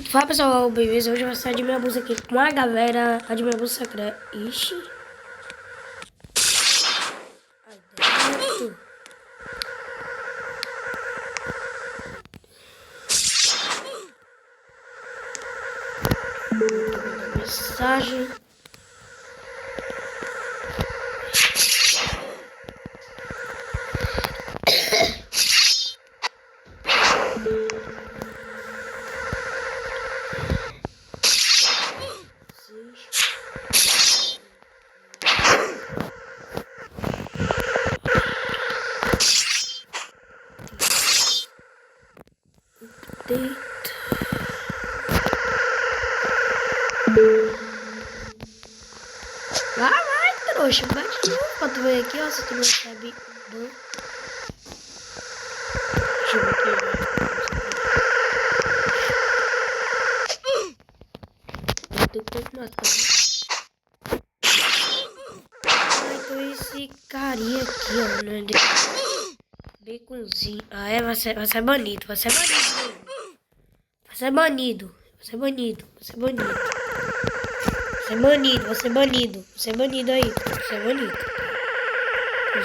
Fala pessoal, bem-vindos. Hoje vai ser de minha busca aqui com a galera. A de minha busca secreta. Ixi. Aí dentro. Mensagem. Deita. Vai, trouxa. Bate de novo pra tu ver aqui, ó. Se tu não sabe. Deixa eu ver aqui. Eu tô matando. Então esse carinha aqui, ó. Né? Baconzinho. Ah, é? Vai ser banido. Vai ser banido. Vai ser banido. Vai ser banido. Vai ser banido. Vai ser banido. Vai ser banido. Vai ser banido aí. Vai ser banido.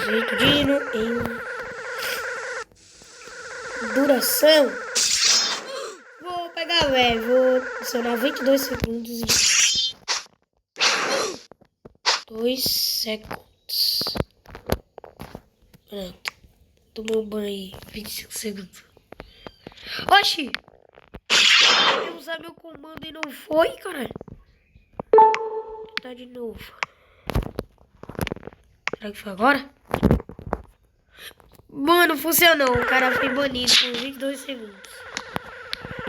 Jeito de em duração. Vou pegar, velho. Vou adicionar 22 segundos e 2 segundos. Pronto. Tomou um banho aí. 25 segundos. Oxi! Eu usar meu comando e não foi, cara. Tá de novo. Será que foi agora? Mano, funcionou. O cara foi banido por 22 segundos.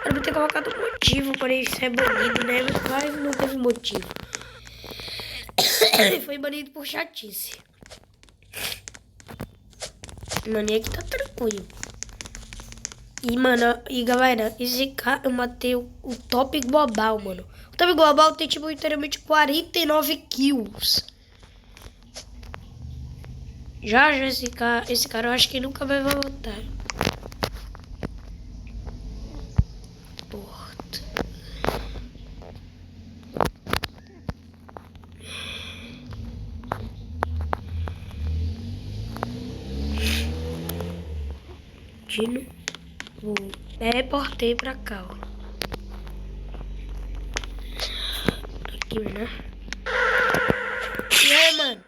Eu vou ter colocado motivo para ele ser banido, né? Mas não teve motivo. Ele foi banido por chatice. Mano, e aqui tá tranquilo. E, mano, e galera, esse cara eu matei o top global, mano. O top global tem, tipo, inteiramente 49 kills. Já esse cara eu acho que nunca vai voltar. Porta. De novo. Portei pra cá, ó. Aqui, né? E aí, mano?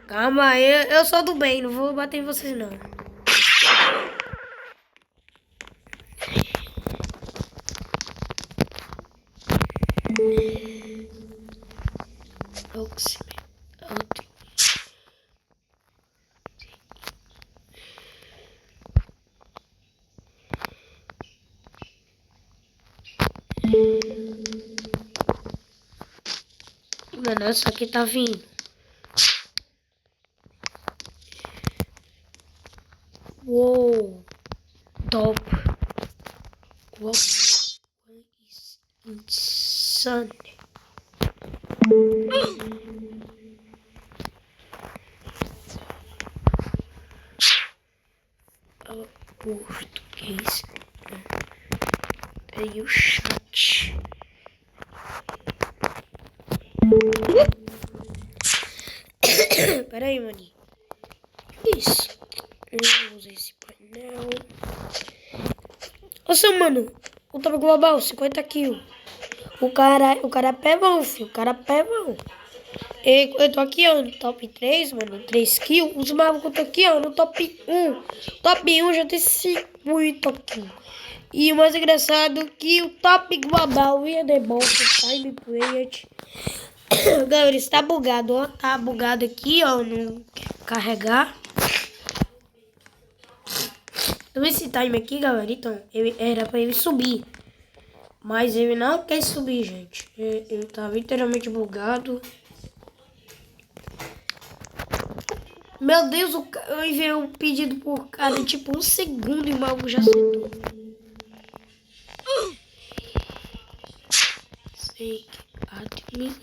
Calma aí, eu sou do bem, não vou bater em vocês, não. Mano, essa aqui tá vindo. Uou. Top. What is insane? Português. Tem o chat. Pera aí, maninho. Isso. Eu vou usar esse painel. Nossa, mano. O top global, 50 kills. O cara é pebão, filho. O cara é pebão. Eu tô aqui, ó, no top 3, mano. 3 kills. Os malucos tô aqui, ó, no top 1. Top 1 já tem 50 kills. E o mais engraçado que o top global ia de bom pro time play. Galera, está bugado, ó. Tá bugado aqui, ó. No carregar. Então esse time aqui, galera, então, era pra ele subir. Mas ele não quer subir, gente. Ele tá literalmente bugado. Meu Deus, eu enviei um pedido por cada, tipo, 1 segundo e o maluco já acertou. Fake admin.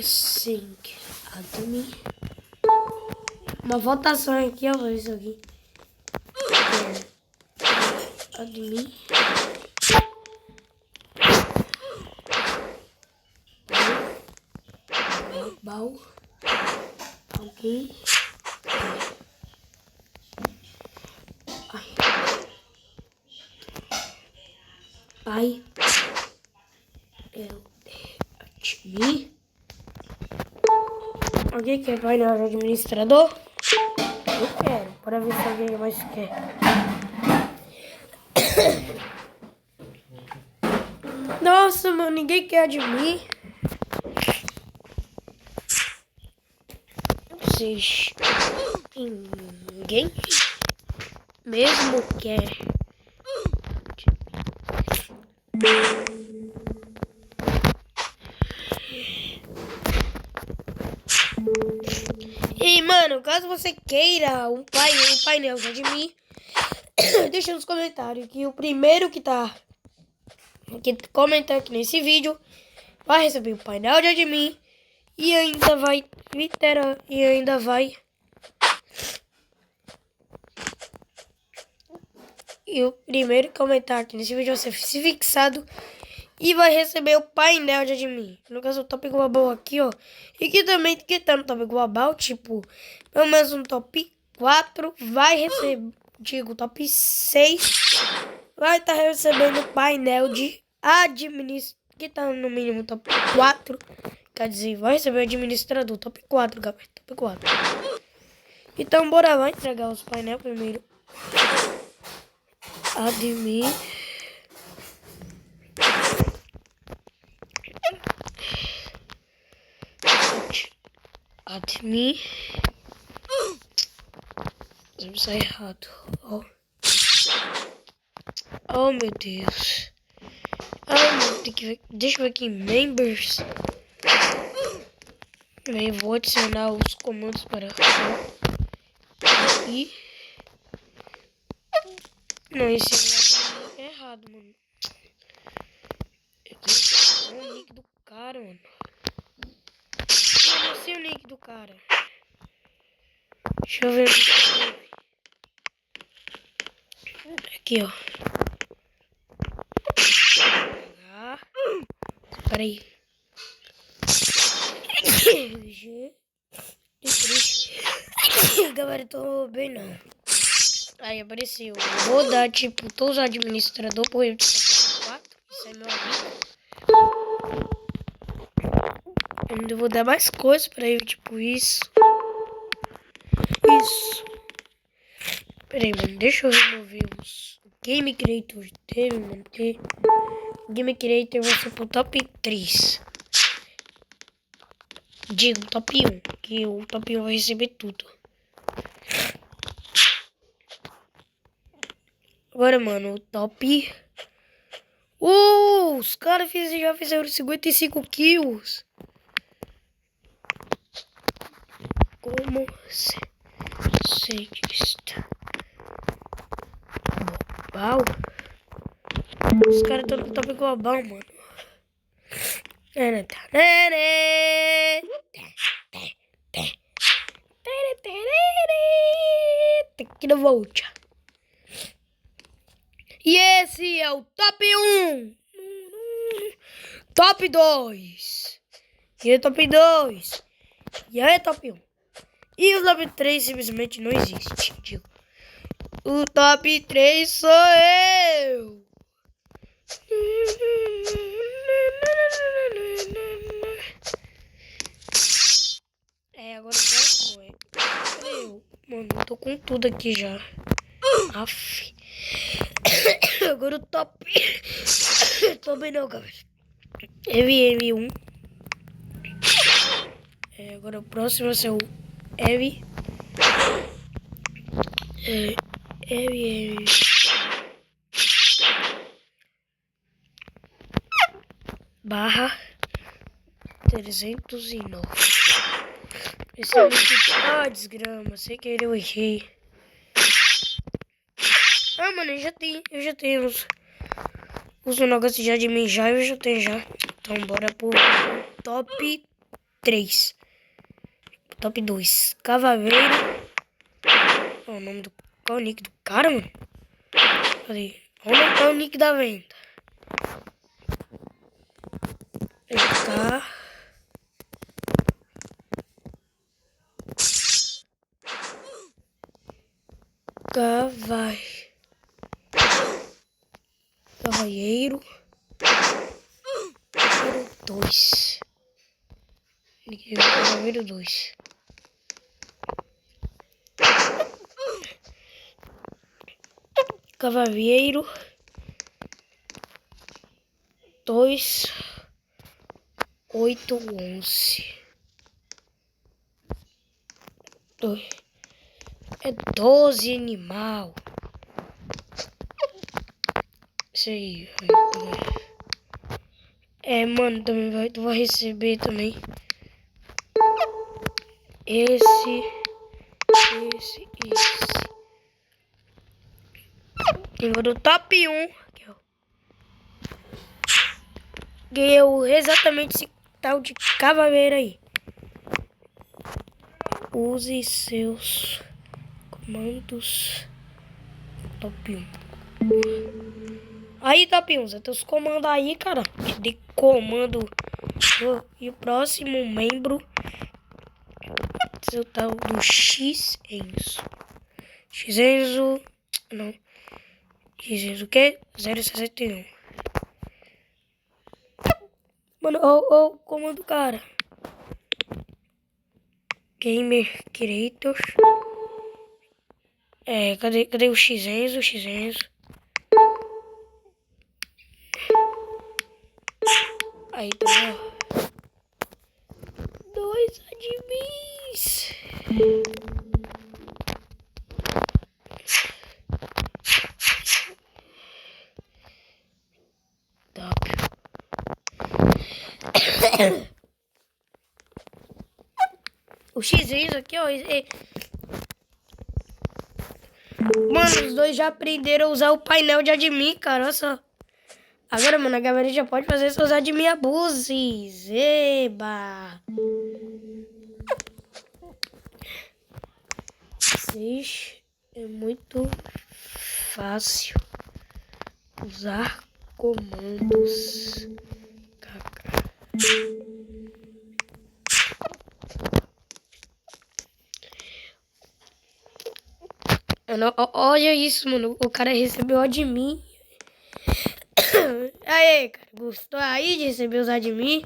Sync admin. Uma votação aqui, ó, isso aqui. Admin. Bal. Alguém. Pai. Admin. Alguém quer painel de administrador? Eu quero, para ver se alguém mais quer. Nossa, mano, ninguém quer admin. Vocês... Ninguém mesmo quer. E mano, caso você queira um painel de admin, deixa nos comentários que o primeiro que comentar aqui nesse vídeo vai receber o painel de admin e ainda vai e o primeiro que comentar aqui nesse vídeo vai ser fixado e vai receber o painel de admin. No caso, o Top Global aqui, ó. E que também, que tá no Top Global, tipo, pelo menos um top 4 vai receber, digo, top 6 vai estar recebendo o painel de administrador, que tá no mínimo top 4. Quer dizer, vai receber o administrador, top 4, galera, top 4. Então, bora lá entregar os painéis primeiro. Admin. Admin. Vamos sair errado. Oh meu Deus. Deixa eu ver aqui. Members. Eu vou adicionar os comandos para aqui. Não, esse é errado, mano. Eu tenho o nick do cara, mano. Eu não sei o nick do cara. Deixa eu ver. Aqui, ó. Peraí. Galera, eu tô bem não. Aí apareceu. Vou dar, tipo, todos os administradores por ele. 4. Isso é meu amigo. Ainda vou dar mais coisas pra ele, tipo isso. Isso. Peraí, mano. Deixa eu remover os Game Creator dele, mano. Porque Game Creator vai ser pro top 3. Digo, top 1. Que o top 1 vai receber tudo. Agora, mano, o top... os caras já fizeram 55 kills. Como você está? Global? Os caras estão no top global, mano. Aqui no Volt. E esse é o top 1. Top 2. E aí, top 2. E aí, top 1. E o top 3 simplesmente não existe. Digo. O top 3 sou eu. Agora o próximo é eu. Mano, eu tô com tudo aqui já. Aff. Agora o top. Também não, galera. MM1. Agora o próximo vai ser o M. MM. Barra 309. Esse é o desgrama, sem querer eu errei. Ah, mano, eu já tenho os negócios já de mim já, eu já tenho já. Então bora pro top 3. Top 2. Cavaleiro. Qual o nome do... Qual o nick do cara, mano? Cadê? Onde é o nick da venda? Cá. Cavalheiro 2. Cavalheiro 2. Cavalheiro 2 8 11. É 12 animal. Isso aí. Mano, também tu vai receber também. Esse. Tem o do top 1. Aqui, ó. Ganhei exatamente esse tal de cavaleiro aí. Use seus comandos. Top 1. Aí, top 1, você tem os comandos aí, cara. De comando. E o próximo membro. Seu tal do X-Enzo. X-Enzo. Não. X-Enzo o quê? 061. Mano, ó o comando, cara. Gamer Creators. Cadê o X-Enzo? Aí, tá. 2 admins. O X-Enzo aqui, ó. Mano, os dois já aprenderam a usar o painel de admin, cara. Olha só. Agora, mano, a galera já pode fazer seus admin abuses. Eba! É muito fácil usar comandos. Olha isso, mano. O cara recebeu admin. Aí, cara. Gostou aí de receber os admin?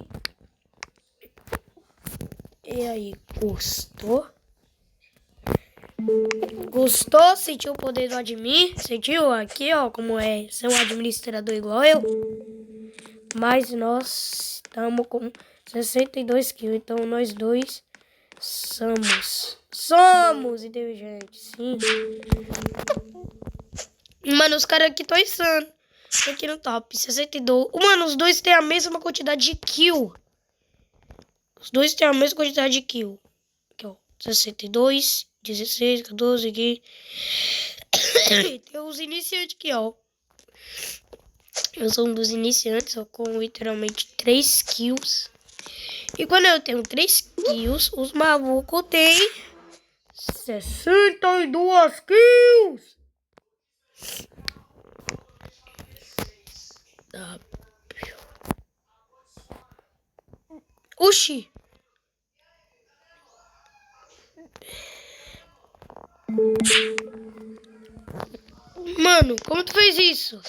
E aí, gostou? Gostou? Sentiu o poder do admin? Sentiu aqui, ó, como é ser um administrador igual eu? Mas nós estamos com 62 kills, então nós dois somos inteligentes, sim. Mano, os caras aqui estão insano. Aqui no top, 62. Mano, os dois têm a mesma quantidade de kill. Aqui, ó, 62, 16, 14 aqui. Tem os iniciantes aqui, ó. Eu sou um dos iniciantes, ó, com literalmente 3 kills. E quando eu tenho 3 kills, os malucos têm 62 kills. Oxi. Mano, como tu fez isso?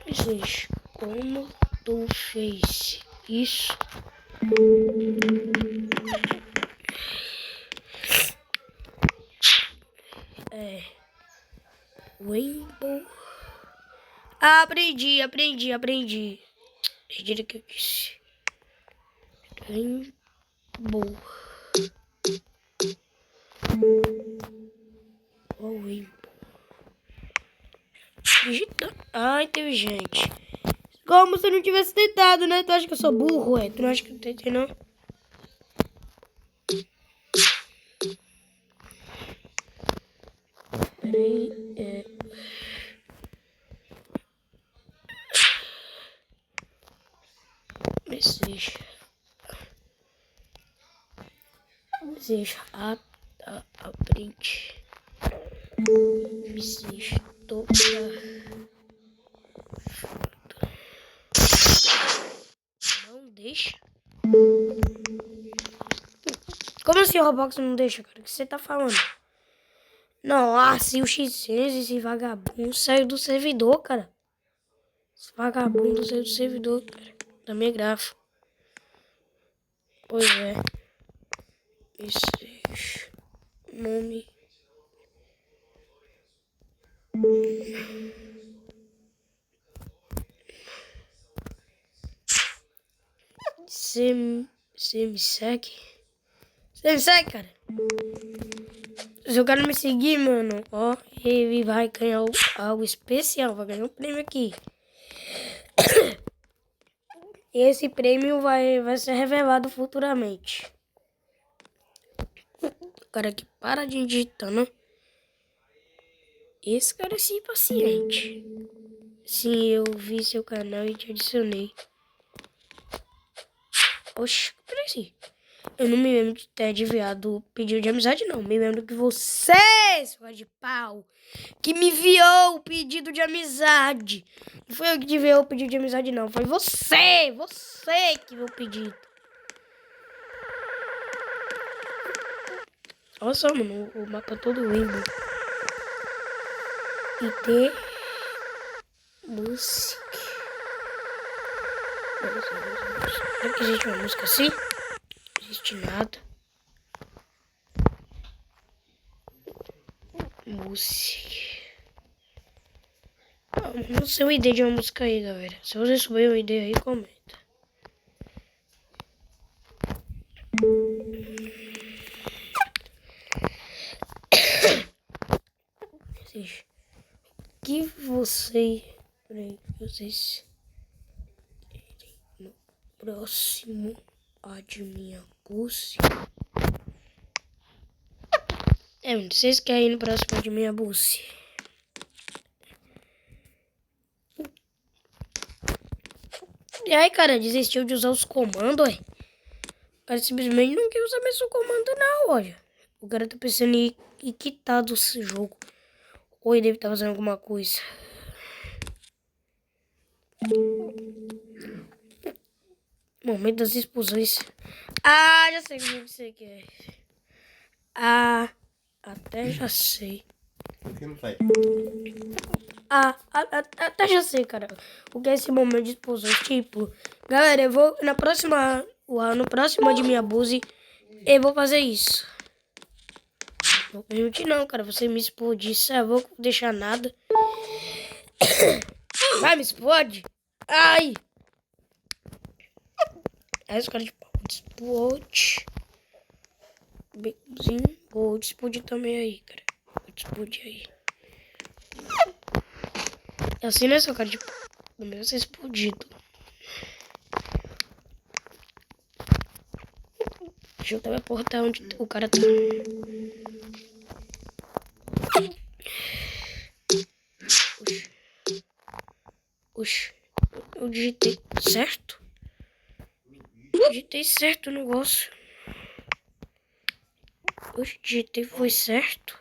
Gente, como tu fez isso? Rainbow. Aprendi. Retira o que eu disse. Rainbow. Rainbow. Digita. Ah, inteligente. Como se eu não tivesse tentado, né? Tu acha que eu sou burro, Tu não acha que eu tentei, não? Peraí, Deseja a print. Deseja toda. Não deixa. Como assim o Roblox não deixa, cara? O que você tá falando? Não, se o X6, esse vagabundo saiu do servidor, cara. Esse vagabundo saiu do servidor, cara. Da minha grafa. Pois é. Esse nome. Você me segue? Você me segue, cara? Se o cara me seguir, mano, ó, ele vai ganhar algo especial. Vai ganhar um prêmio aqui. Esse prêmio vai ser revelado futuramente. O cara que para de digitar, né? Esse cara é sim paciente. Sim, eu vi seu canal e te adicionei. Oxe, peraí. Eu não me lembro de ter enviado pedido de amizade, não. Me lembro que você, seu de pau, que me enviou o pedido de amizade. Não foi eu que te enviou o pedido de amizade, não. Foi você que viu o pedido. Olha só, mano, o mapa todo lindo. ID Music. Será que existe uma música assim? Não existe nada. Music. Não sei o ID de uma música aí, galera. Se você souber o ID aí, comenta. Que vocês querem no próximo Adminha Bussi? Vocês querem ir no próximo Adminha Bussi? E aí, cara, desistiu de usar os comandos, ué? O cara simplesmente não quer usar mais o comando, não, olha. O cara tá pensando em quitar do jogo. Ou ele deve estar fazendo alguma coisa. Momento das explosões. Já sei o que você quer. Até já sei. O que não faz? Até já sei, cara. O que é esse momento de explosões? Tipo, galera, eu vou no próximo de minha Buzi, eu vou fazer isso. Não vou permitir não, cara. Você me explodir, eu vou deixar nada. Vai, me explode. Ai! Aí os caras de pau. Explode. Becozinho. Vou explodir também aí, cara. Vou explodir aí. Assim, né, seu cara de pau? No meu ser explodido. Deixa eu teleportar onde o cara tá. Oxi. Eu digitei certo? Digitei certo o negócio. Oxi, digitei foi certo.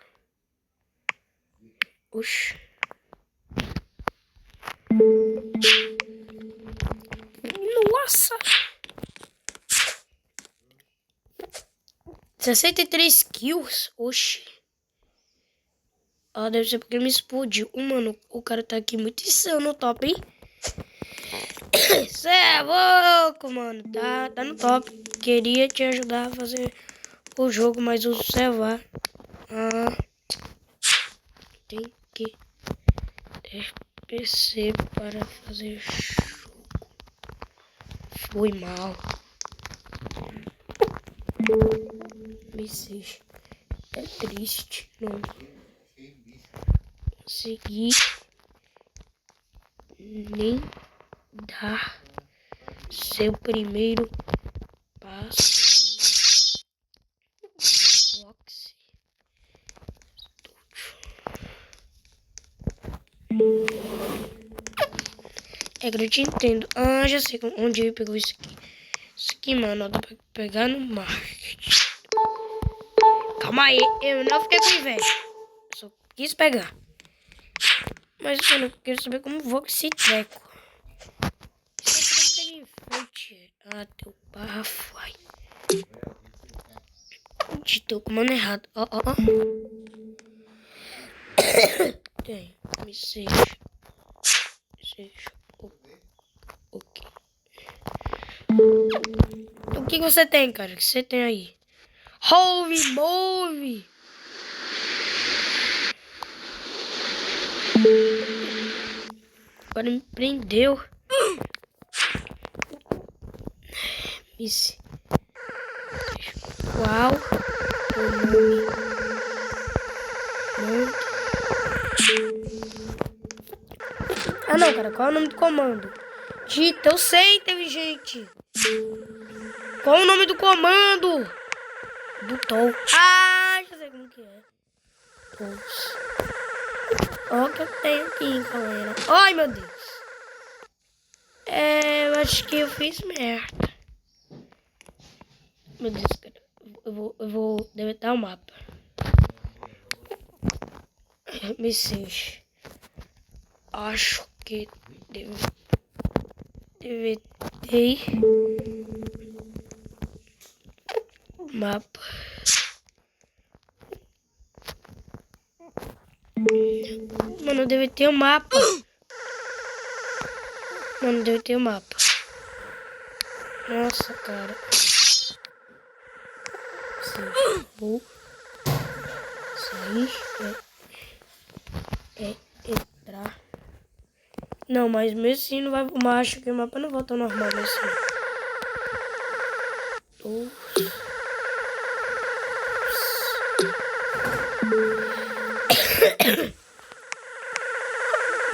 Oxi. Nossa! 63 kills? Oxi. Deve ser porque me explodiu. Mano, o cara tá aqui muito insano no top, hein? Cê é louco, mano. Tá no top. Queria te ajudar a fazer o jogo, mas o celular. Tem que ter PC para fazer jogo. Foi mal. PC. É triste. Não consegui nem dar seu primeiro passo. Box. É que eu te entendo. Ah, já sei onde ele pegou isso aqui. Isso aqui, mano, dá pra pegar no market. Calma aí, eu não fiquei com inveja. Eu só quis pegar. Mas eu não quero saber como vou com esse treco. Isso aqui não tem enfeite. Ah, teu bafo, ai. Tô comando errado. Ó, ó, ó. Tem, me seja. Ok. O que você tem, cara? O que você tem aí? Holy moly! Agora me prendeu. Isso. Qual o nome? Ah, não, cara. Qual é o nome do comando? Dita, eu sei, inteligente. Qual o nome do comando? Do Tom. Ah, já sei como que é. Tools. Ó, o que eu tenho aqui, galera. Ai, meu Deus. Eu acho que eu fiz merda. Meu Deus, cara. Eu vou deletar o mapa. Me seja. Acho que deletei mapa. Mano, eu deletei o mapa. Mano, eu deletei o mapa. Nossa, cara. Vou sair. Entrar. Não, mas mesmo assim não vai. Mas acho que o mapa não volta ao normal mesmo.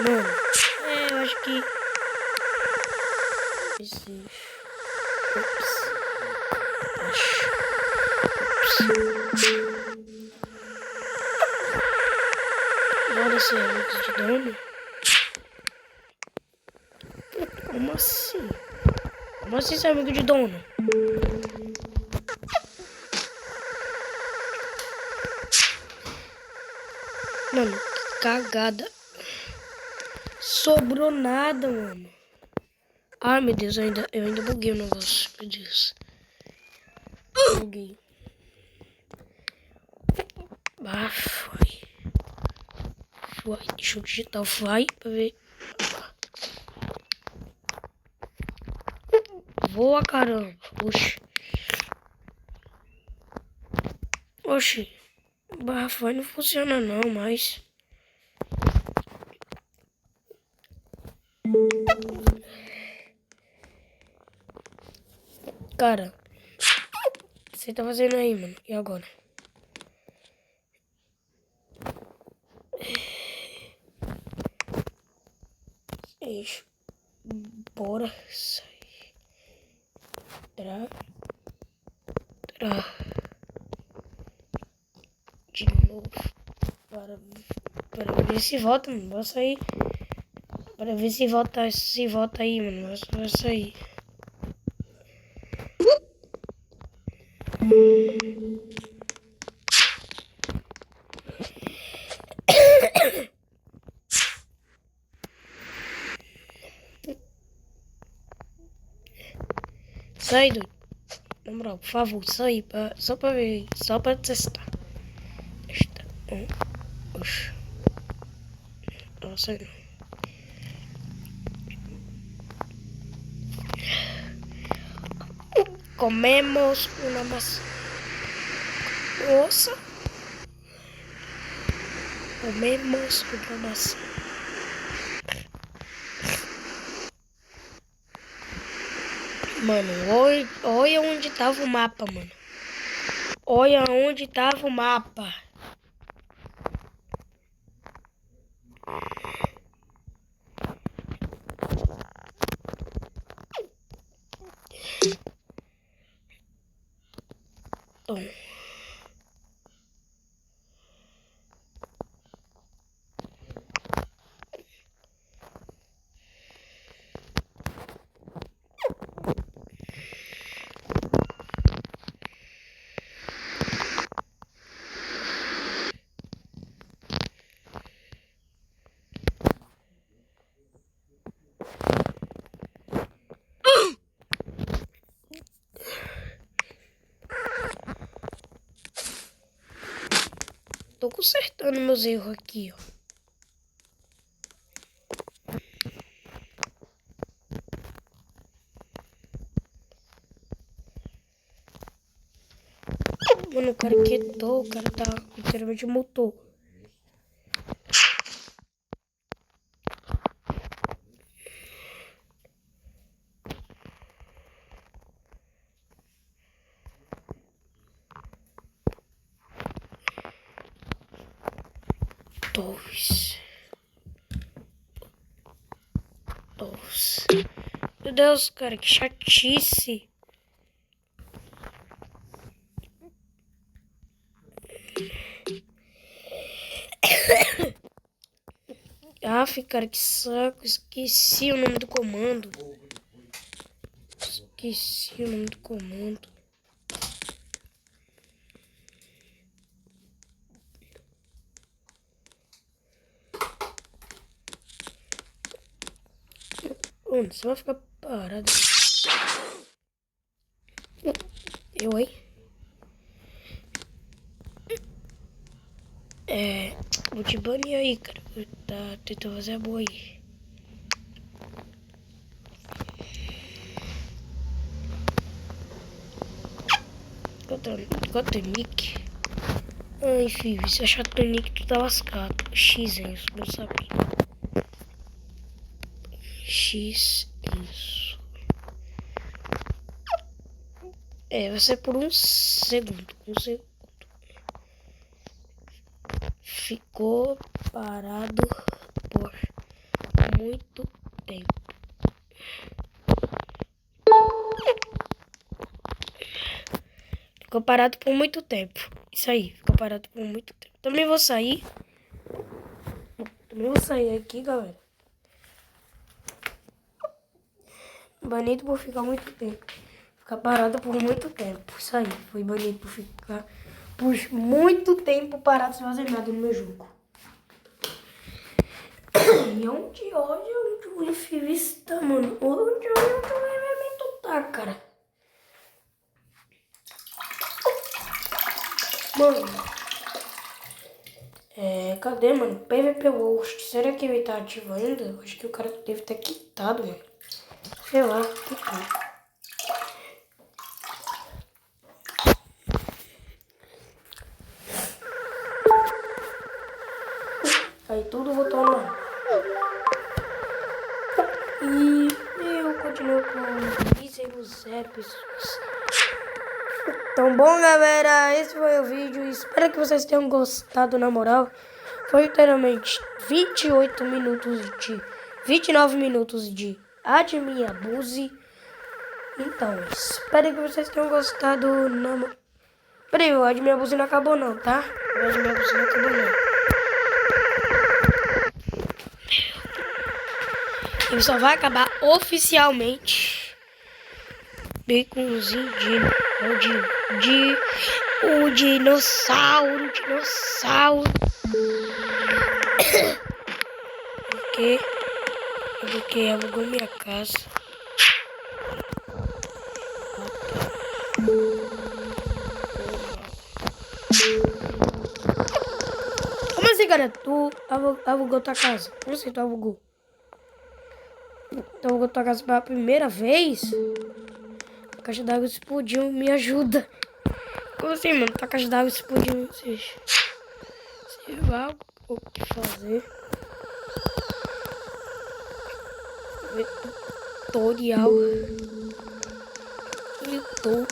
Mano, eu acho que. Ups. Bora ser amigos de dono? Como assim? Como assim ser amigo de dono? Mano, que cagada. Sobrou nada, mano. Ai, meu Deus, eu ainda buguei o negócio. Meu Deus. Buguei. Ah, foi. Deixa eu digitar o fly pra ver. Voa, caramba. Oxi. Oxi. Barra fly não funciona não, mas... Cara. O que você tá fazendo aí, mano? E agora? Deixa. Bora sair. De novo. Para ver se volta, mano. Vai sair. Para ver se volta aí, mano. Vai sair. Sai, doido. Na moral, por favor, sai só pra ver. Só pra testar. Oxe. Nossa, não. Comemos uma maçã. Nossa. Comemos uma maçã. Mano, olha onde tava o mapa, mano. Olha onde tava o mapa. Tom. tô consertando meus erros aqui, ó. Mano, o cara quietou, o cara tá literalmente mutou. Dois. Meu Deus, cara, que chatice. Aff, cara, que saco. Esqueci o nome do comando. Esqueci o nome do comando. Mano, você vai ficar parado. Eu, hein? Vou te banir aí, cara. Tá tentando fazer a boa aí. Quanto é nick? Ah, enfim, se achar teu nick, tu tá lascado. X é isso, não sabia. X, isso. Vai ser por um segundo. Ficou parado por muito tempo. Ficou parado por muito tempo. Isso aí, ficou parado por muito tempo. Também vou sair. Aqui, galera. Banido por ficar muito tempo. Ficar parado por muito tempo. Isso aí, foi banido por ficar por muito tempo parado sem fazer nada no meu jogo. E onde o infinito tá, mano? Onde o elemento tá, cara? Mano. Cadê, mano? PVP Host. Será que ele tá ativo ainda? Acho que o cara deve ter quitado, mano. Sei lá, quitou. Aí tudo voltou normal. E eu continuo com 0 pessoas. Então, bom, galera, esse foi o vídeo. Espero que vocês tenham gostado, na moral. Foi literalmente 29 minutos de Admin Abuse. Então, espero que vocês tenham gostado. Peraí, o Admin Abuse não acabou não, tá? O Admin Abuse não acabou não. Ele só vai acabar oficialmente Baconzinho o dinossauro. Porque alugou minha casa. Como assim, cara? Tu alugou tua casa? Como assim tu alugou? Tu alugou tua casa pela primeira vez? A caixa d'água explodiu, me ajuda. Como assim, mano? Tua caixa d'água explodiu. Se vai o que fazer. Tutorial. YouTube.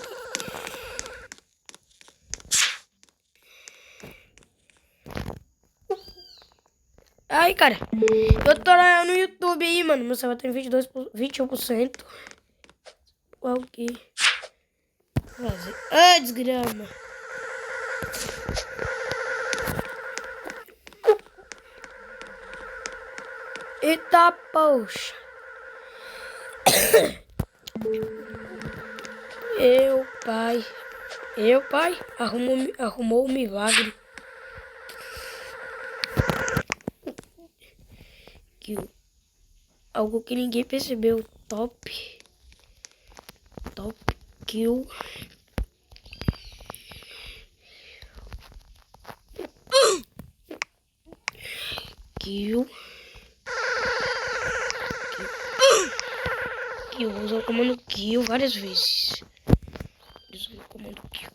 Aí, cara. Tutorial no YouTube aí, mano. Meu celular tem 21%. O que fazer? Ah, desgrama. Eita, poxa. Pai, arrumou um milagre. Algo que ninguém percebeu. Top kill. Kill. Kill. Usa o comando kill várias vezes. Usa o comando kill.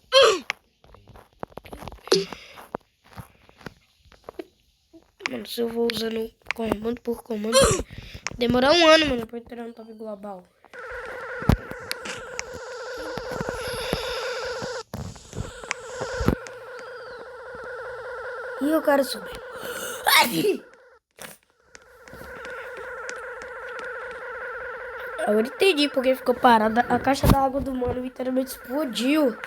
Mano, se eu vou usando comando por comando, demorar um ano, mano, pra eu tirar um top global. E o cara subiu. Agora entendi porque ficou parada. A caixa d'água do mano literalmente explodiu.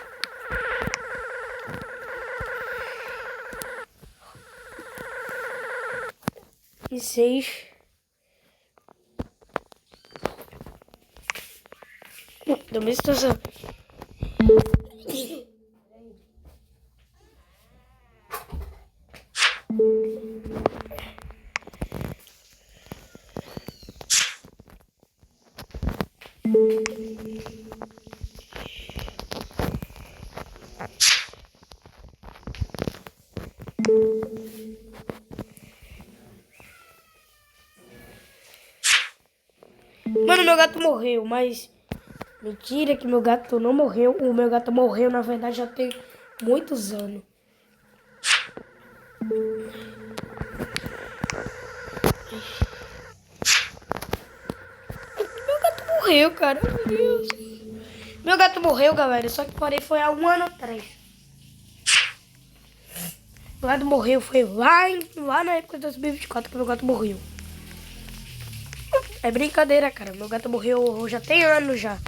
E 6. Da mesma situação. Mano, meu gato morreu, mas... Mentira que meu gato não morreu. O meu gato morreu, na verdade, já tem muitos anos. Meu gato morreu, cara. Meu Deus. Meu gato morreu, galera. Só que porém foi há um ano atrás. Meu gato morreu. Foi lá na época de 2024 que meu gato morreu. É brincadeira, cara. Meu gato morreu já tem anos já.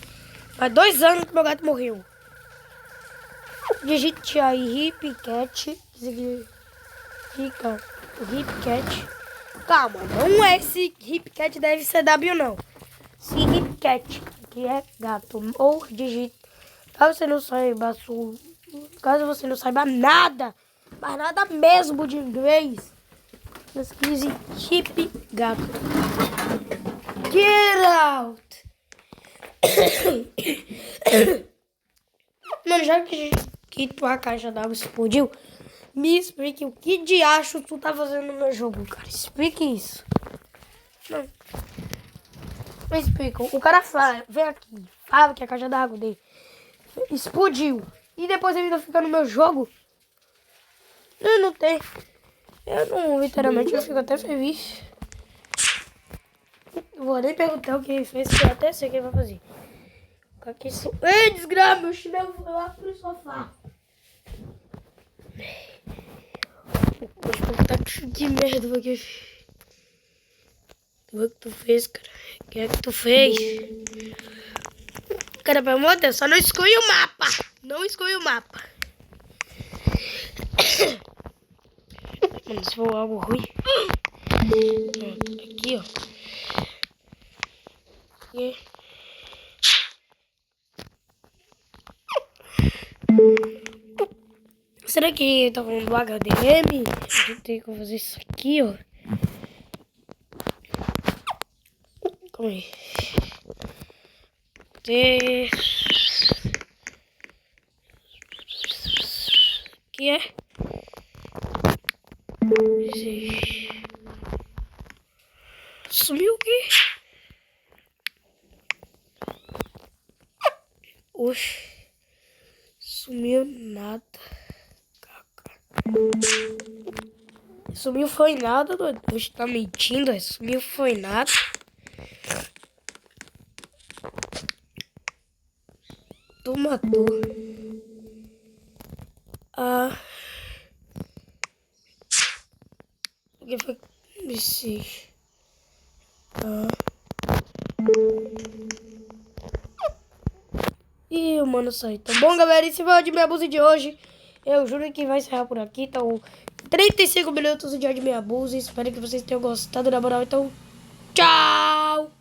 Faz 2 anos que meu gato morreu. Digite aí Hipcat. Fica Hipcat. Calma, não é esse Hipcat deve ser W não. Se Hipcat, que é gato. Ou digite. Caso você não saiba, caso você não saiba nada, mas nada mesmo de inglês, pesquise Hip Gato. Get out! Mano, já que tua caixa d'água explodiu, me explique o que de acho tu tá fazendo no meu jogo, cara. Explique isso. Não. Me explica. O cara fala, vem aqui, fala que a caixa d'água dele explodiu. E depois ele ainda fica no meu jogo. Eu não tenho. Eu não, literalmente, eu fico até feliz. Vou nem perguntar o que ele fez, que eu até sei o que ele vai fazer. Aqui sou... Ei, desgrama, meu chinelo foi lá pro sofá. Vou contar que merda que tu fez, cara. O que é que tu fez? Cara, pelo amor de Deus, só não escolhe o mapa. Não escolhe o mapa. Mano, se for algo ruim. Aqui, ó. Aqui. Será que tá falando do HDM? A gente tem que fazer isso aqui, ó. Calma aí. Aqui é. Sumiu o quê? Oxe. Sumiu nada. Sumiu foi nada, doido. Oxe, tá mentindo, sumiu foi nada. Tu matou. Ah. O que foi? Esse. Ah. E o mano saiu. Então, bom, galera, esse foi o Admin Abuse de hoje. Eu juro que vai encerrar por aqui. Então, 35 minutos de Admin Abuse. Espero que vocês tenham gostado, na moral. Então,